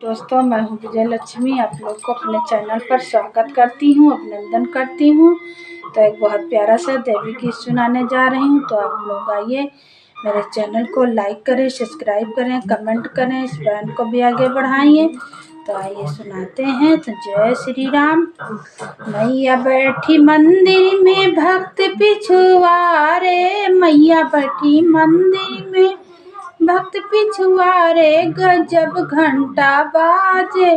दोस्तों, मैं हूँ विजय लक्ष्मी। आप लोग को अपने चैनल पर स्वागत करती हूँ, अभिनंदन करती हूँ। तो एक बहुत प्यारा सा देवी गीत सुनाने जा रही हूँ। तो आप लोग आइए, मेरे चैनल को लाइक करें, सब्सक्राइब करें, कमेंट करें, इस बयान को भी आगे बढ़ाइए। तो आइए सुनाते हैं। तो जय श्री राम। मैया बैठी मंदिर में भक्त पिछुआरे, मैया बैठी मंदिर में भक्त पिछुआरे, गजब घंटा बाजे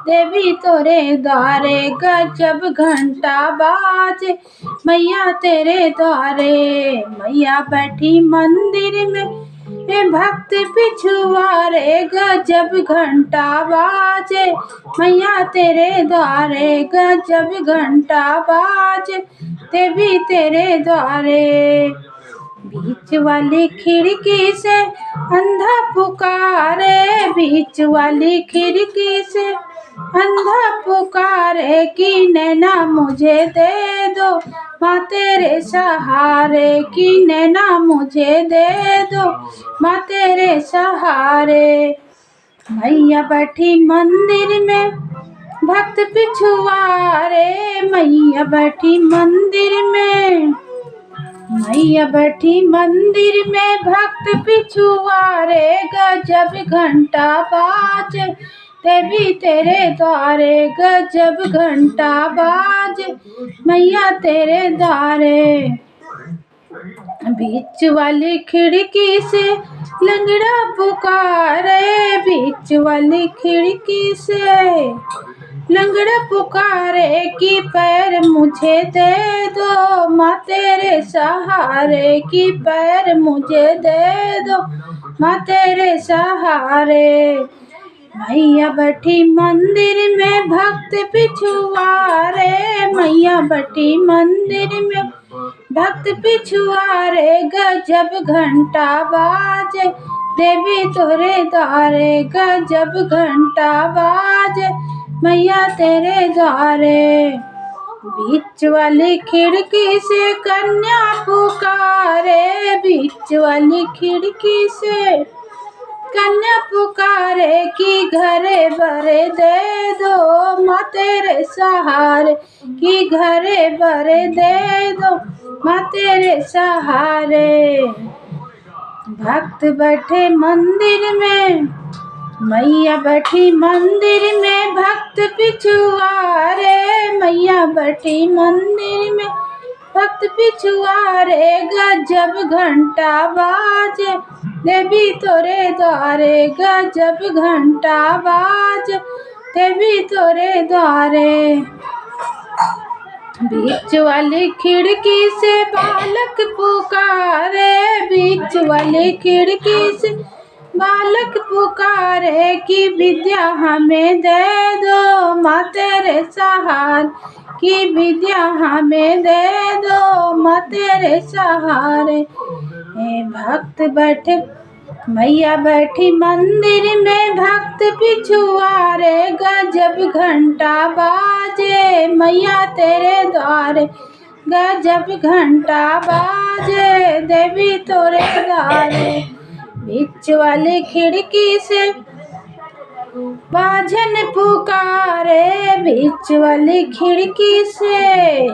देवी तोरे द्वारे, गजब घंटा बाजे मैया तेरे द्वारे। मैया बैठी मंदिर में भक्त पिछुआरे, गजब घंटा बाजे मैया तेरे द्वारे, गजब घंटा बाजे देवी तेरे द्वारे। बीच वाली खिड़की से अंधा पुकारे, बीच वाली खिड़की से अंधा पुकारे, कि नैना मुझे दे दो माँ तेरे सहारे, कि नैना मुझे दे दो माँ तेरे सहारे। मैया बैठी मंदिर में भक्त पिछुआरे, मैया बैठी मंदिर में, मैया बैठी मंदिर में भक्त पिछुआरे, गजब घंटा बाजे देवी तेरे द्वारे, गजब घंटा बाजे मैया तेरे द्वारे। बीच वाली खिड़की से लंगड़ा पुकारे, बीच वाली खिड़की से लंगड़ा पुकारे, कि पैर मुझे दे दो माँ तेरे सहारे, कि पैर मुझे दे दो माँ तेरे सहारे। मैया बैठी मंदिर में भक्त पिछुआरे, मैया बैठी मंदिर में भक्त पिछुआरे, गजब घंटा बाजे देवी तोरे द्वारे, गजब घंटा बाजे मैया तेरे द्वारे। बीच वाली खिड़की से कन्या पुकारे, बीच वाली खिड़की से कन्या पुकारे, कि घरे भरे दे दो माँ तेरे सहारे, कि घरे भरे दे दो माँ तेरे सहारे। भक्त बैठे मंदिर में, मैया बैठी मंदिर में भक्त पिछुआरे, मैया बैठी मंदिर में भक्त पिछुआरे, गजब घंटा बाजे देवी तोरे द्वारे, गजब घंटा बाजे देवी तोरे द्वारे। बीच वाली खिड़की से बालक पुकारे, बीच वाली खिड़की से बालक पुकारे, कि विद्या हमें दे दो माँ तेरे सहारे, कि विद्या हमें दे दो माँ तेरे सहारे। भक्त बैठे, मैया बैठी मंदिर में भक्त पिछुआरे, गजब घंटा बाजे मैया तेरे द्वारे, गजब घंटा बाजे देवी तोरे द्वारे। बीच वाली खिड़की से बाझन पुकारे, बीच वाली खिड़की से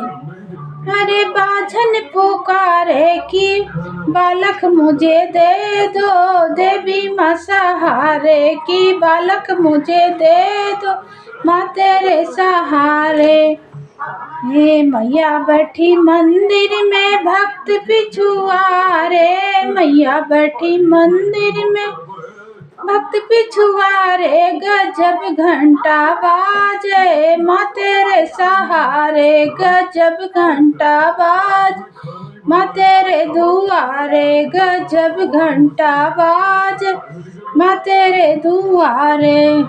अरे बाझन पुकारे, कि बालक मुझे दे दो देवी माँ सहारे, कि बालक मुझे दे दो माँ तेरे सहारे। हे मैया बैठी मंदिर में भक्त पिछुआरे, मैया बैठी मंदिर में भक्त पिछुआरे, गजब घंटा बाजे माँ तेरे सहारे, गजब घंटा बाजे माँ तेरे दुआरे, गजब घंटा बाजे माँ तेरे दुआरे।